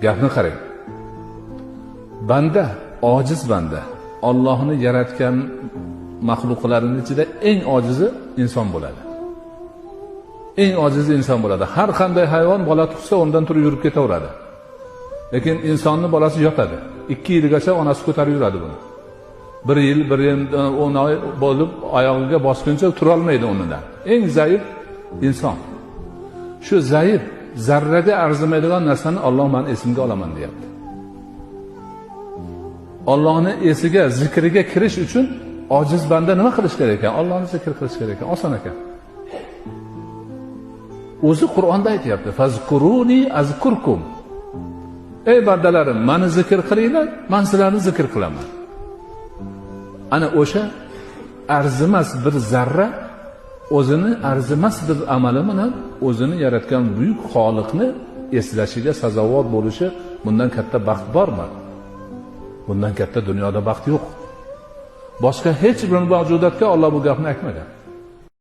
Gapni qarang. Banda, ojiz banda. Allohni yaratgan maxluqlarning ichida eng ojizi inson bo'ladi. Eng ojizi inson bo'ladi. Har qanday hayvon bola tug'sa o'rnidan turib yurib ketaveradi. Lekin insonning bolasi yotadi. 2 yilgacha onasi ko'tarib yuradi buni. 1 yil, 10 oy bo'lib oyog'iga bosguncha tura olmaydi o'rnidan. Eng zaif inson. Shu zaif, zarraga arzimaydigan narsani Alloh men esimga olaman deyapti. Allohning esiga, zikriga kirish uchun ojiz banda nima qilish kerak ekan? Allohni zikr qilish kerak ekan. Oson ekan. O'zi Qur'onda aytayapti: "Fazkuruni azkurkum." Ey bandalarim, meni zikr qilinglar, men sizlarni zikr qilaman. Ana o'sha arzimas bir zarra o'zini arzimas bir amali bilan o'zini yaratgan buyuk Xoliqni eslashiga sazovor bo'lishi, bundan katta baxt bormi? Bundan katta dunyoda baxt yo'q. Boshqa hech bir mavjudotga Alloh bu gapni aytmagan.